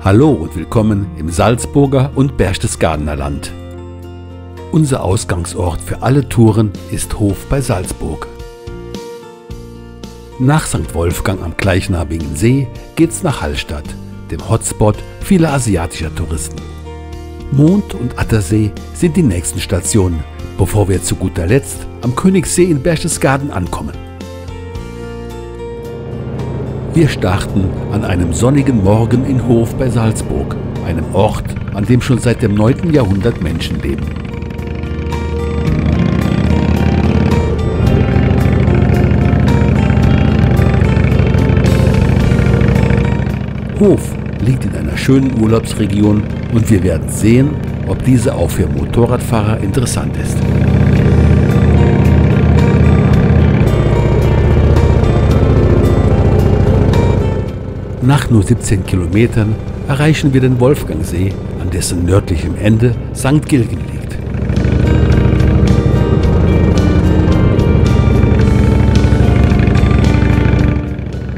Hallo und willkommen im Salzburger und Berchtesgadener Land. Unser Ausgangsort für alle Touren ist Hof bei Salzburg. Nach St. Wolfgang am gleichnamigen See geht's nach Hallstatt, dem Hotspot vieler asiatischer Touristen. Mond und Attersee sind die nächsten Stationen, bevor wir zu guter Letzt am Königssee in Berchtesgaden ankommen. Wir starten an einem sonnigen Morgen in Hof bei Salzburg, einem Ort, an dem schon seit dem 9. Jahrhundert Menschen leben. Hof liegt in einer schönen Urlaubsregion und wir werden sehen, ob diese auch für Motorradfahrer interessant ist. Nach nur 17 Kilometern erreichen wir den Wolfgangsee, an dessen nördlichem Ende St. Gilgen liegt.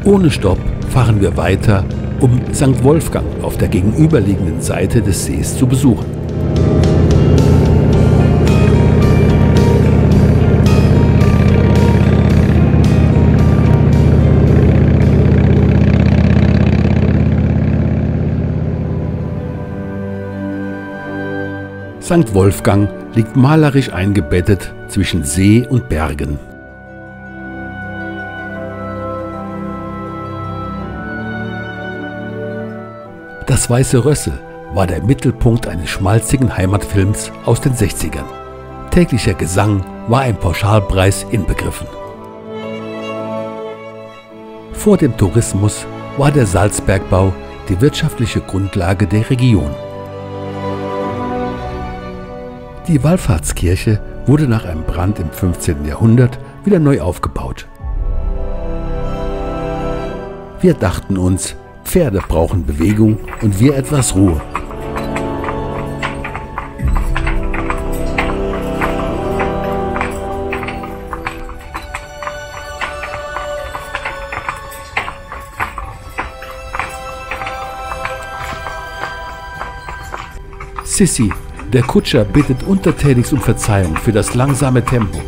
Ohne Stopp fahren wir weiter, um St. Wolfgang auf der gegenüberliegenden Seite des Sees zu besuchen. St. Wolfgang liegt malerisch eingebettet zwischen See und Bergen. Das Weiße Rössel war der Mittelpunkt eines schmalzigen Heimatfilms aus den 60ern. Täglicher Gesang war ein Pauschalpreis inbegriffen. Vor dem Tourismus war der Salzbergbau die wirtschaftliche Grundlage der Region. Die Wallfahrtskirche wurde nach einem Brand im 15. Jahrhundert wieder neu aufgebaut. Wir dachten uns, Pferde brauchen Bewegung und wir etwas Ruhe. Sissi, der Kutscher, bittet untertänigst um Verzeihung für das langsame Tempo.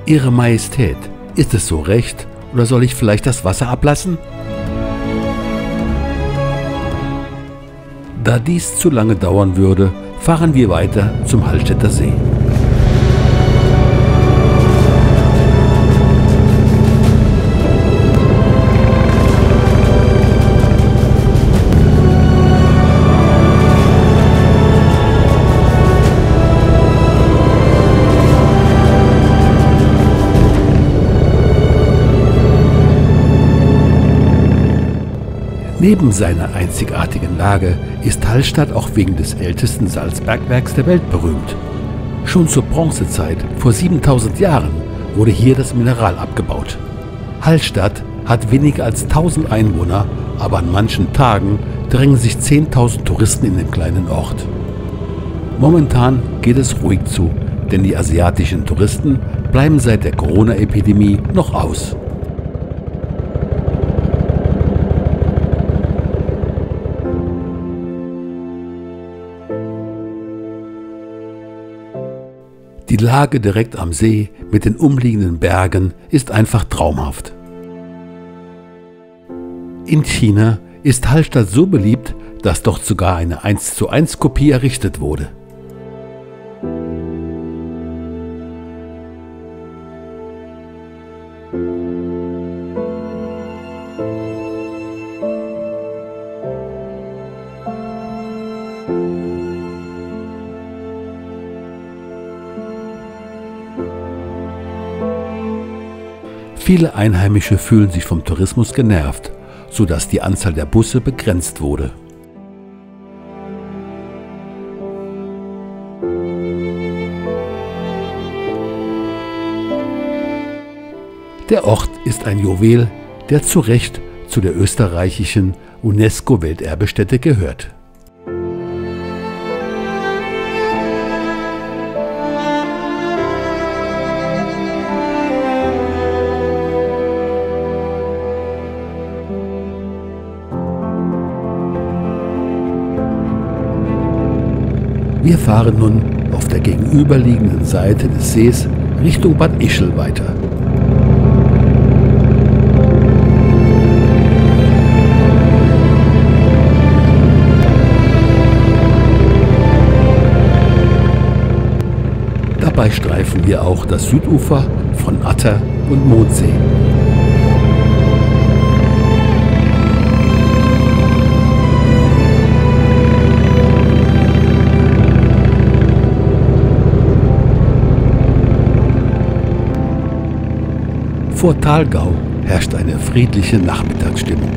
Ihre Majestät, ist es so recht oder soll ich vielleicht das Wasser ablassen? Da dies zu lange dauern würde, fahren wir weiter zum Hallstätter See. Neben seiner einzigartigen Lage ist Hallstatt auch wegen des ältesten Salzbergwerks der Welt berühmt. Schon zur Bronzezeit, vor 7000 Jahren, wurde hier das Mineral abgebaut. Hallstatt hat weniger als 1000 Einwohner, aber an manchen Tagen drängen sich 10.000 Touristen in den kleinen Ort. Momentan geht es ruhig zu, denn die asiatischen Touristen bleiben seit der Corona-Epidemie noch aus. Die Lage direkt am See mit den umliegenden Bergen ist einfach traumhaft. In China ist Hallstatt so beliebt, dass dort sogar eine 1:1 Kopie errichtet wurde. Viele Einheimische fühlen sich vom Tourismus genervt, sodass die Anzahl der Busse begrenzt wurde. Der Ort ist ein Juwel, der zu Recht zu der österreichischen UNESCO-Welterbestätte gehört. Wir fahren nun auf der gegenüberliegenden Seite des Sees Richtung Bad Ischl weiter. Dabei streifen wir auch das Südufer von Atter und Mondsee. Vor Thalgau herrscht eine friedliche Nachmittagsstimmung.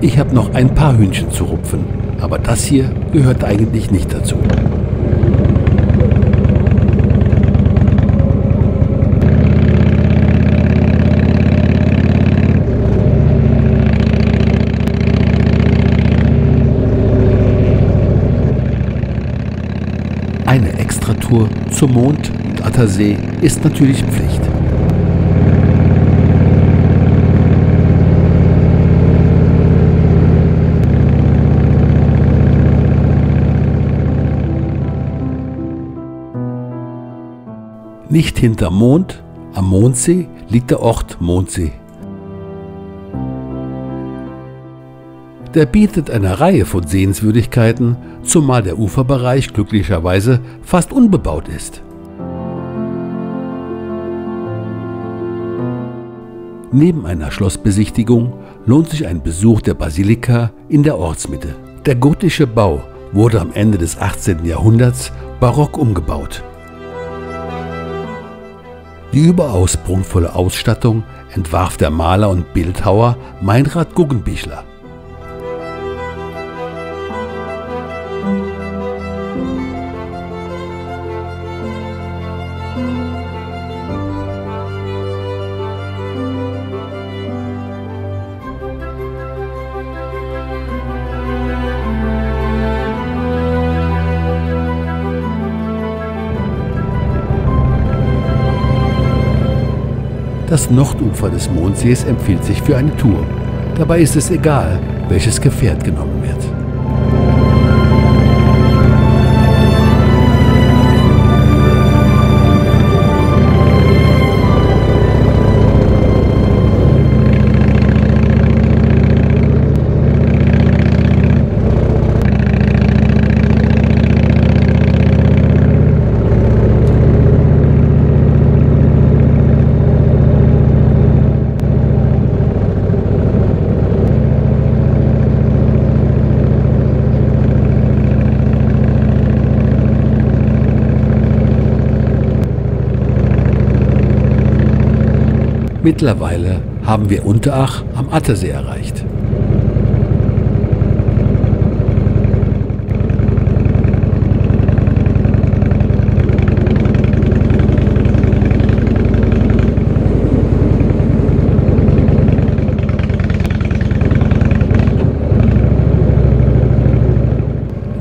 Ich habe noch ein paar Hühnchen zu rupfen, aber das hier gehört eigentlich nicht dazu. Eine Extratour zum Mond- und Attersee ist natürlich Pflicht. Nicht hinterm Mond, am Mondsee, liegt der Ort Mondsee. Der bietet eine Reihe von Sehenswürdigkeiten, zumal der Uferbereich glücklicherweise fast unbebaut ist. Neben einer Schlossbesichtigung lohnt sich ein Besuch der Basilika in der Ortsmitte. Der gotische Bau wurde am Ende des 18. Jahrhunderts barock umgebaut. Die überaus prunkvolle Ausstattung entwarf der Maler und Bildhauer Meinrad Guggenbichler. Das Nordufer des Mondsees empfiehlt sich für eine Tour. Dabei ist es egal, welches Gefährt genommen wird. Mittlerweile haben wir Unterach am Attersee erreicht.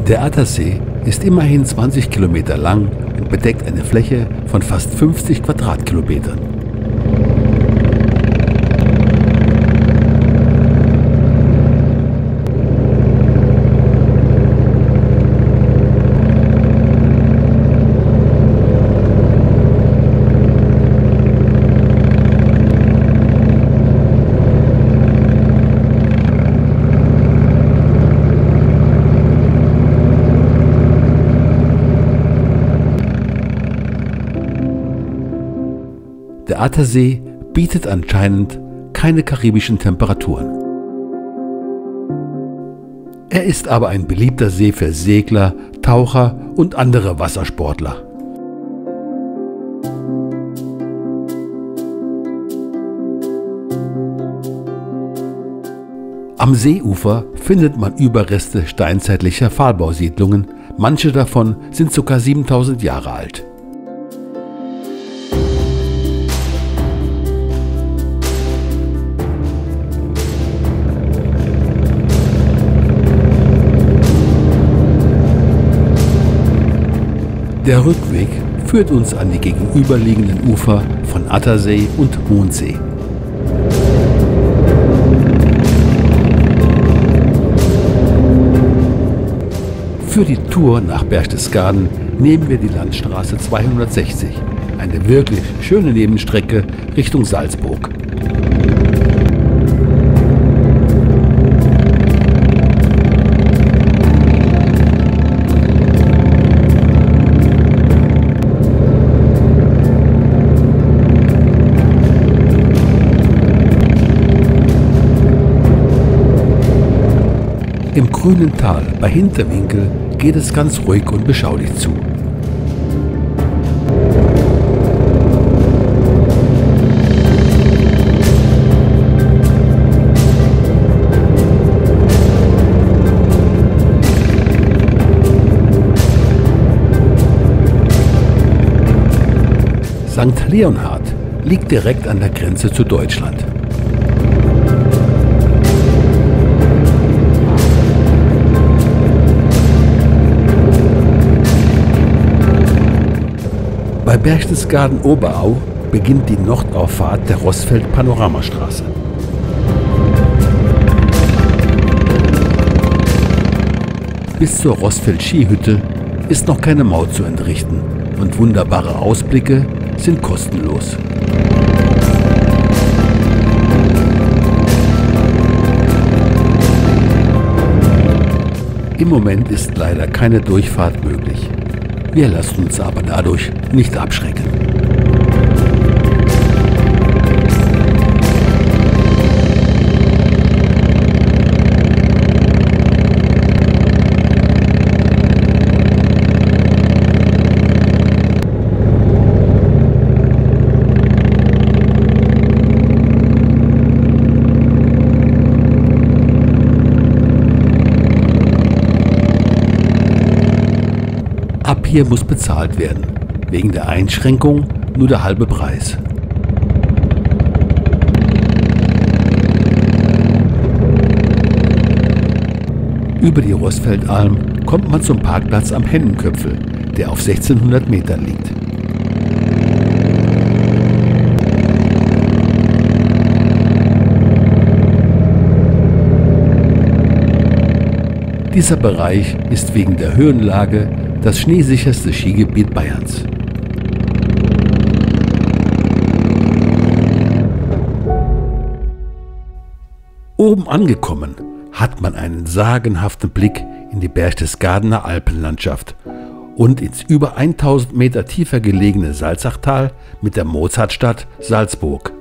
Der Attersee ist immerhin 20 Kilometer lang und bedeckt eine Fläche von fast 50 Quadratkilometern. Der Attersee bietet anscheinend keine karibischen Temperaturen. Er ist aber ein beliebter See für Segler, Taucher und andere Wassersportler. Am Seeufer findet man Überreste steinzeitlicher Pfahlbausiedlungen, manche davon sind sogar 7000 Jahre alt. Der Rückweg führt uns an die gegenüberliegenden Ufer von Attersee und Mondsee. Für die Tour nach Berchtesgaden nehmen wir die Landstraße 260, eine wirklich schöne Nebenstrecke Richtung Salzburg. Im grünen Tal bei Hinterwinkel geht es ganz ruhig und beschaulich zu. St. Leonhard liegt direkt an der Grenze zu Deutschland. Bei Berchtesgaden-Oberau beginnt die Nordauffahrt der Roßfeld-Panoramastraße. Bis zur Roßfeld-Skihütte ist noch keine Maut zu entrichten und wunderbare Ausblicke sind kostenlos. Im Moment ist leider keine Durchfahrt möglich. Wir lassen uns aber dadurch nicht abschrecken. Ab hier muss bezahlt werden. Wegen der Einschränkung nur der halbe Preis. Über die Roßfeldalm kommt man zum Parkplatz am Hennenköpfel, der auf 1600 Metern liegt. Dieser Bereich ist wegen der Höhenlage das schneesicherste Skigebiet Bayerns. Oben angekommen hat man einen sagenhaften Blick in die Berchtesgadener Alpenlandschaft und ins über 1000 Meter tiefer gelegene Salzachtal mit der Mozartstadt Salzburg.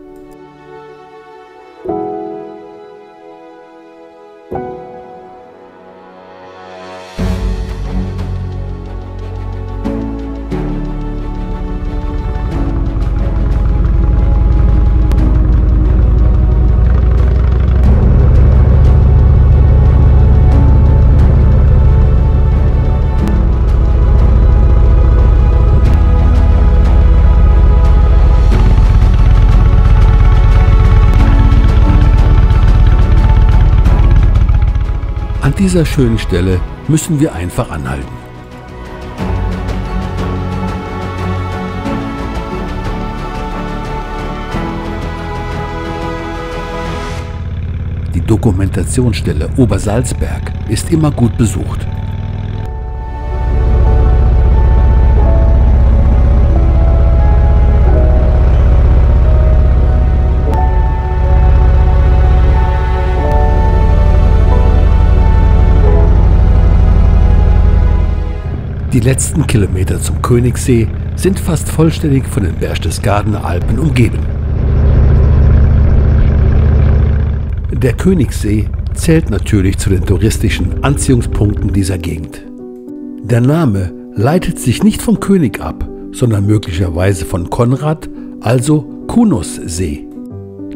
An dieser schönen Stelle müssen wir einfach anhalten. Die Dokumentationsstelle Obersalzberg ist immer gut besucht. Die letzten Kilometer zum Königssee sind fast vollständig von den Berchtesgadener Alpen umgeben. Der Königssee zählt natürlich zu den touristischen Anziehungspunkten dieser Gegend. Der Name leitet sich nicht vom König ab, sondern möglicherweise von Konrad, also Kunossee.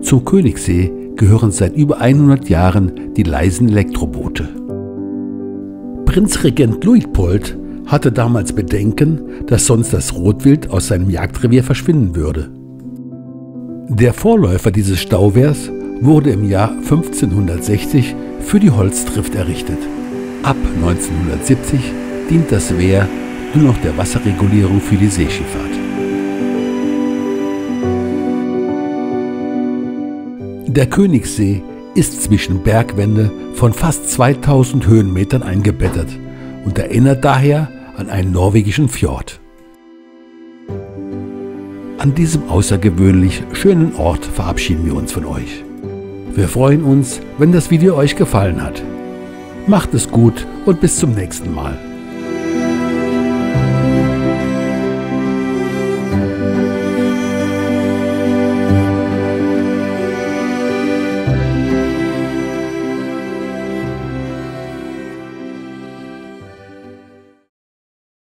Zum Königssee gehören seit über 100 Jahren die leisen Elektroboote. Prinzregent Luitpold hatte damals Bedenken, dass sonst das Rotwild aus seinem Jagdrevier verschwinden würde. Der Vorläufer dieses Stauwehrs wurde im Jahr 1560 für die Holztrift errichtet. Ab 1970 dient das Wehr nur noch der Wasserregulierung für die Seeschifffahrt. Der Königssee ist zwischen Bergwände von fast 2000 Höhenmetern eingebettet und erinnert daher an einen norwegischen Fjord. An diesem außergewöhnlich schönen Ort verabschieden wir uns von euch. Wir freuen uns, wenn das Video euch gefallen hat. Macht es gut und bis zum nächsten Mal.